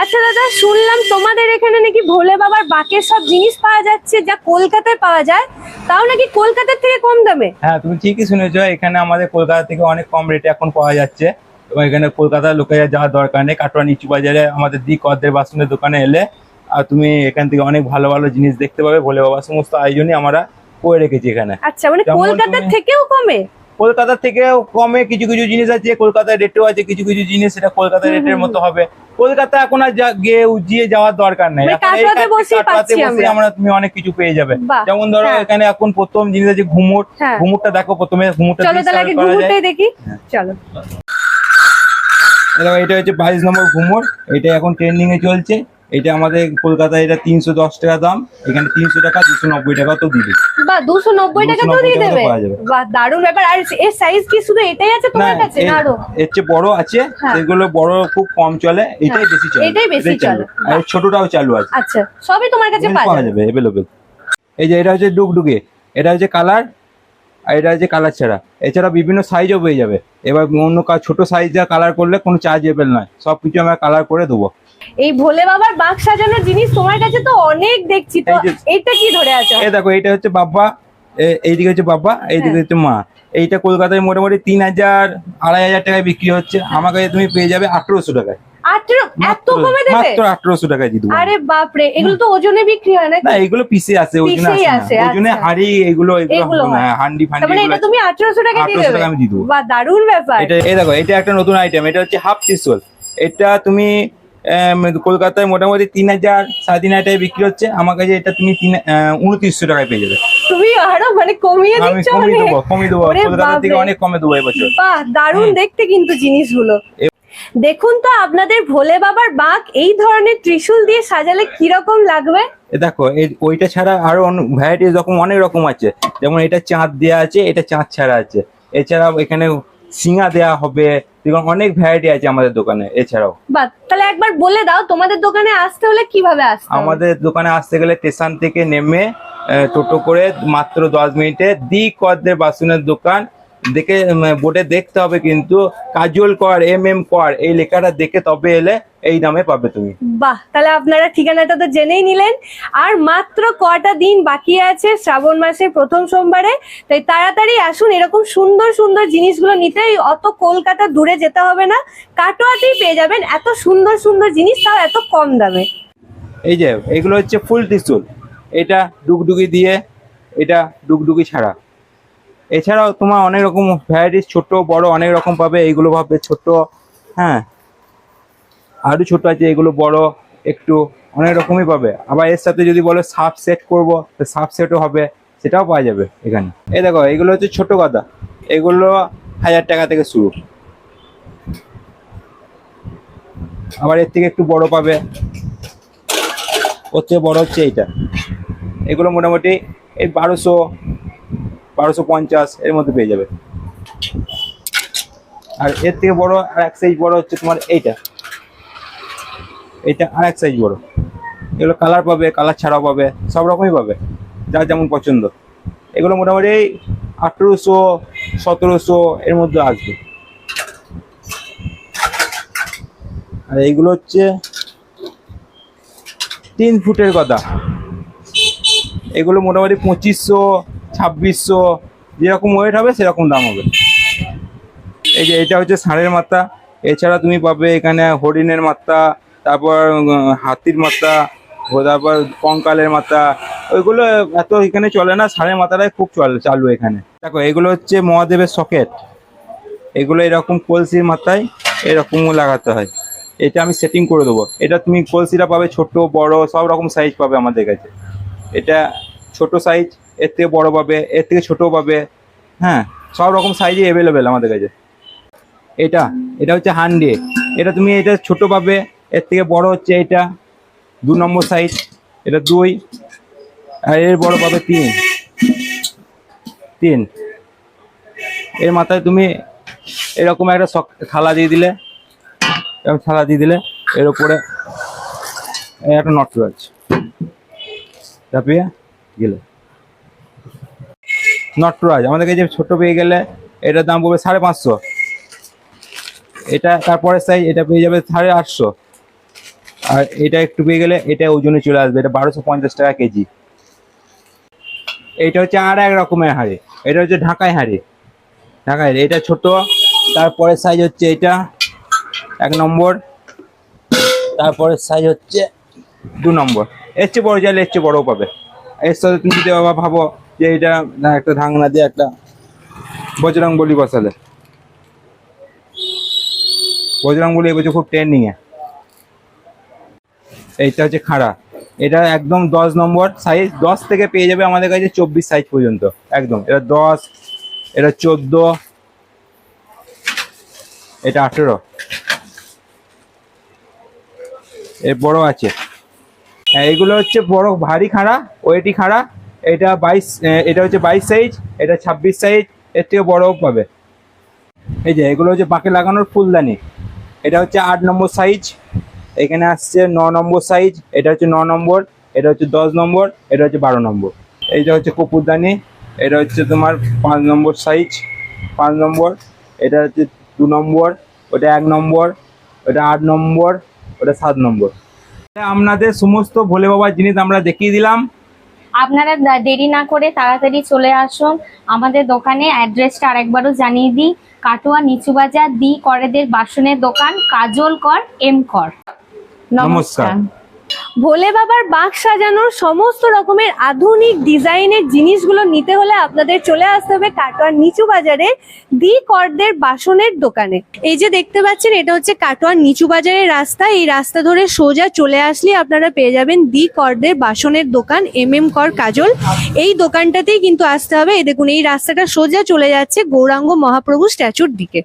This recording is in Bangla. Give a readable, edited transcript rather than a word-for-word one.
আচ্ছা দাদা, শুনলাম তোমাদের এখানে নাকি ভোলে বাবার বাকের সব জিনিস পাওয়া যাচ্ছে যা কলকাতায় পাওয়া যায়, তাও নাকি কলকাতার থেকে কম দামে। হ্যাঁ, তুমি ঠিকই শুনেছো, এখানে আমাদের কলকাতা থেকে অনেক কম রেটে এখন পাওয়া যাচ্ছে। এবং এখানে কলকাতার লোকেরা যাওয়ার দরকার নেই। কাটোয়া নিচু বাজারে আমাদের দি কদ্দের বাসনের দোকানে এলে আর তুমি এখান থেকে অনেক ভালো ভালো জিনিস দেখতে পাবে। ভোলে বাবার সমস্ত আয়োজনই আমরা করে রেখেছি এখানে। আচ্ছা, মানে যেমন কলকাতার তুমি- থেকেও কমে? কলকাতার থেকেও কমে কিছু কিছু জিনিস আছে, কলকাতার রেটেও আছে কিছু কিছু জিনিস সেটা কলকাতার রেটের মতো হবে। কলকাতা এখন আর গিয়ে উজিয়ে যাওয়ার দরকার নেই, মানে এখন এই কাটোয়াতে বসেই কাটোয়াতে পাচ্ছি বসেই আমরা। তুমি অনেক কিছু পেয়ে যাবে। বাহ, যেমন ধরো হ্যাঁ। এখানে এখন প্রথম জিনিস আছে ঘুমুর। হ্যাঁ। ঘুমুরটা দেখো প্রথমে, ঘুমুরটা চলো দিয়ে তাহলে start আগে করা যায়। ঘুমুরটাই দেখি। হ্যাঁ। চলো। এটা হচ্ছে 22 নম্বর ঘুমুর। এটা এখন ট্রেন্ডিং এ চলছে। এটা আমাদের কলকাতায় এটা 310 টাকা দাম, এখানে 300 টাকা 290 টাকা তো দিবে। বাহ, 290 টাকা তো 290 দিয়ে টাকা তো দেবে। পাওয়া যাবে। বাহ, দারুণ ব্যাপার। আর এর সাইজ কি শুধু এটাই আছে তোমার না, কাছে না আরো? এর চেয়ে বড় আছে, হ্যাঁ। সেগুলো বড় খুব কম চলে, এটাই হ্যাঁ, বেশি চলে। এটাই বেশি চলে। আর এর ছোটটাও চালু আছে। আচ্ছা, সবই তোমার কাছে পাওয়া পাওয়া যাবে। যাবে অ্যাভেলেবেল। এই যে এটা হচ্ছে ডুগডুগে, এটা হচ্ছে কালার, আর এটা হচ্ছে কালার ছাড়া। এছাড়া বিভিন্ন সাইজও পেয়ে যাবে। এবার অন্য ছোট সাইজ যা কালার করলে কোনো চার্জেবল নয়, সবকিছু আমরা কালার করে দেবো। এই ভোলে বাবার বাক্স সাজানোর জিনিস তোমার কাছে তো অনেক দেখছি, তো এই যে- এইটা কি ধরে আছো? এই দেখো, এইটা হচ্ছে বাবা, এইদিকে হচ্ছে বাবা, এইদিকে হ্যাঁ। হচ্ছে মা। এইটা কলকাতায় মোটামুটি 3000 2500 টাকায় বিক্রি হচ্ছে, আমার কাছে তুমি পেয়ে যাবে 1800 টাকায়। 18 এত কমে দেবে? মাত্র 1800 টাকায় দিয়ে দেবো। আরে বাপরে, এগুলো তো ওজনে বিক্রি হয় নাকি? না, এগুলো পিসে আসে, ওজনে পিসেই আসে আসে, না। ওজনে আচ্ছা। হাঁড়ি এগুলো এগুলো হয়। হ্যাঁ, হান্ডি তার ফান্ডি মানে এগুলো এটা তুমি 1800 টাকা দিয়ে 1800 দেবে? টাকা আমি দিয়ে দেবো। বাহ, দারুণ ব্যাপার। এটা এই দেখো, এটা একটা নতুন আইটেম, এটা হচ্ছে হাফ ত্রিশূল। এটা তুমি কলকাতায় মোটামুটি 3000 3500 টাকায় বিক্রি হচ্ছে, আমার কাছে এটা তুমি 2900 টাকায় পেয়ে যাবে। তুমি আরো মানে কমিয়ে আমি দিচ্ছ কমিয়ে অনেক। দেবো, কমিয়ে দেবো, ওরে কলকাতা থেকে বাপরে। অনেক কমে দেবো এবছর। বাহ, দারুণ দেখতে কিন্তু জিনিসগুলো। দেখুন তো আপনাদের ভোলে বাবার বাঁক এই ধরনের ত্রিশূল দিয়ে সাজালে কিরকম লাগবে। এ দেখো, ওইটা ছাড়া আরো ভ্যারাইটি রকম অনেক রকম আছে। যেমন এটা চাঁদ দেয়া আছে, এটা চাঁদ ছাড়া আছে। এছাড়াও এখানে সিঙা দেয়া হবে, এরকম অনেক ভ্যারাইটি আছে আমাদের দোকানে। এছাড়াও বাহ, তাহলে একবার বলে দাও তোমাদের দোকানে আসতে হলে কিভাবে আসতে হবে? আমাদের দোকানে আসতে গেলে স্টেশন থেকে নেমে টোটো করে মাত্র 10 মিনিটে দি কদ্দের বাসনের দোকান দেখে বোর্ডে দেখতে হবে, কিন্তু কাজল কর কর এই লেখাটা দেখে তবে এলে এই দামে পাবে তুমি। বাহ, তাহলে আপনারা ঠিকানাটা তো জেনেই নিলেন। আর মাত্র কটা দিন বাকি আছে শ্রাবণ মাসের প্রথম সোমবারে, তাই তাড়াতাড়ি আসুন এরকম সুন্দর সুন্দর জিনিসগুলো নিতে। অত কলকাতা দূরে যেতে হবে না, কাটোয়াতেই পেয়ে যাবেন এত সুন্দর সুন্দর জিনিস, তাও এত কম দামে। এই যে এগুলো হচ্ছে ফুল ত্রিশূল, এটা ডুগডুগি দিয়ে, এটা ডুগডুগি ছাড়া। এছাড়াও তোমার অনেক রকম ভ্যারাইটিস, ছোট বড় অনেক রকম পাবে। এইগুলো ভাবে ছোট, হ্যাঁ, আরো ছোট আছে, এগুলো বড় একটু অনেক রকমই পাবে। আবার এর সাথে যদি বলো সাব সেট করবো, তো সাব সেটও হবে, সেটাও পাওয়া যাবে এখানে। এই দেখো, এগুলো হচ্ছে ছোট গাদা, এগুলো 1000 টাকা থেকে শুরু। আবার এর থেকে একটু বড় পাবে, ওর থেকে বড় হচ্ছে এইটা। এগুলো মোটামুটি এই 1200-1250 এর মধ্যে পেয়ে যাবে। আর এর থেকে বড় আর এক সাইজ বড় হচ্ছে তোমার এইটা, এটা আর এক সাইজ বড়। এগুলো কালার পাবে, কালার ছাড়াও পাবে, সব রকমই পাবে, যার যেমন পছন্দ। এগুলো মোটামুটি 1800-1700 এর মধ্যে আসবে। আর এইগুলো হচ্ছে 3 ফুটের কথা, এগুলো মোটামুটি 2500-2600, যেরকম ওয়েট হবে সেরকম দাম হবে। এই যে এটা হচ্ছে ষাঁড়ের মাথা। এছাড়া তুমি পাবে এখানে হরিণের মাথা, তারপর হাতির মাথা, তারপর কঙ্কালের মাথা। ওইগুলো এত এখানে চলে না, ষাঁড়ের মাথাটাই খুব চালু এখানে। দেখো, এগুলো হচ্ছে মহাদেবের সকেট। এগুলো এরকম কলসির মাথায় এরকম লাগাতে হয়। এটা আমি সেটিং করে দেবো। এটা তুমি কলসিটা পাবে ছোট বড় সব রকম সাইজ পাবে আমাদের কাছে। এটা ছোট সাইজ, এর থেকে বড় পাবে, এর থেকে ছোটও পাবে, হ্যাঁ, সব রকম সাইজে অ্যাভেলেবেল আমাদের কাছে। এটা হচ্ছে হান্ডি, এটা তুমি এটা ছোট পাবে, এর থেকে বড় হচ্ছে এটা 2 নম্বর সাইজ, এটা 2, আর এর বড় পাবে 3। এর মাথায় তুমি এরকম একটা থালা দিয়ে দিলে, এর উপরে একটা নটরাজ চাপিয়ে গেলে, নটরাজ আমাদের কাছে ছোট পেয়ে গেলে এটার দাম পড়বে 550। এটা তারপরে সাইজ, এটা পেয়ে যাবে 850। আর এটা একটু পেয়ে গেলে এটা ওজনে চলে আসবে, এটা 1250 টাকা কেজি। এটা হচ্ছে আর এক রকমের হাঁড়ি, এটা হচ্ছে ঢাকাই হাঁড়ি। ঢাকাই এটা ছোট, তারপরে সাইজ হচ্ছে এটা 1 নম্বর, তারপরে সাইজ হচ্ছে 2 নম্বর। এর চেয়ে বড় চাইলে এর চেয়ে বড়ও পাবে। এর সাথে তুমি যদি আবার ভাবো যে এটা একটা ঢাকনা দিয়ে একটা বজরংবলী বসালে, বজরংবলী এবছর খুব ট্রেন্ডিং এ। এইটা হচ্ছে খাড়া, এটা একদম 10 নম্বর সাইজ, 10 থেকে পেয়ে যাবে আমাদের কাছে 24 সাইজ পর্যন্ত একদম। এটা 10, এটা 14, এটা 18, এর বড় আছে। হ্যাঁ, এগুলো হচ্ছে বড় ভারী খাড়া, ওয়েটি খাড়া। এটা 22, এটা হচ্ছে 22 সাইজ, এটা 26 সাইজ, এর থেকে বড়ও পাবে। এই যে এগুলো হচ্ছে বাঁকে লাগানোর ফুলদানি, এটা হচ্ছে 8 নম্বর সাইজ, এখানে আসছে 9 নম্বর সাইজ, এটা হচ্ছে 9 নম্বর, এটা হচ্ছে 10 নম্বর, এটা হচ্ছে 12 নম্বর। এইটা হচ্ছে কপুরদানি, এটা হচ্ছে তোমার 5 নম্বর সাইজ, 5 নম্বর, এটা হচ্ছে 2 নম্বর, ওটা 1 নম্বর, ওটা 8 নম্বর, ওটা 7 নম্বর। আপনাদের সমস্ত ভোলে বাবার জিনিস আমরা দেখিয়ে দিলাম। আপনারা দেরি না করে তাড়াতাড়ি চলে আসুন আমাদের দোকানে। অ্যাড্রেসটা আরেকবারও জানিয়ে দিই, কাটোয়া নিচু বাজার দি করেদের বাসনের দোকান, কাজল কর এম কর। নমস্কার। ভোলে বাবার বাঁক সাজানোর সমস্ত রকমের আধুনিক ডিজাইনের জিনিসগুলো নিতে হলে আপনাদের চলে আসতে হবে কাটোয়ার নিচু বাজারে দি করদের বাসনের দোকানে। এই যে দেখতে পাচ্ছেন, এটা হচ্ছে কাটোয়ার নিচু বাজারের রাস্তা। এই রাস্তা ধরে সোজা চলে আসলে আপনারা পেয়ে যাবেন দি করদের বাসনের দোকান, কর কাজল। এই দোকানটাতেই কিন্তু আসতে হবে। এই দেখুন, এই রাস্তাটা সোজা চলে যাচ্ছে গৌরাঙ্গ মহাপ্রভু স্ট্যাচুর দিকে।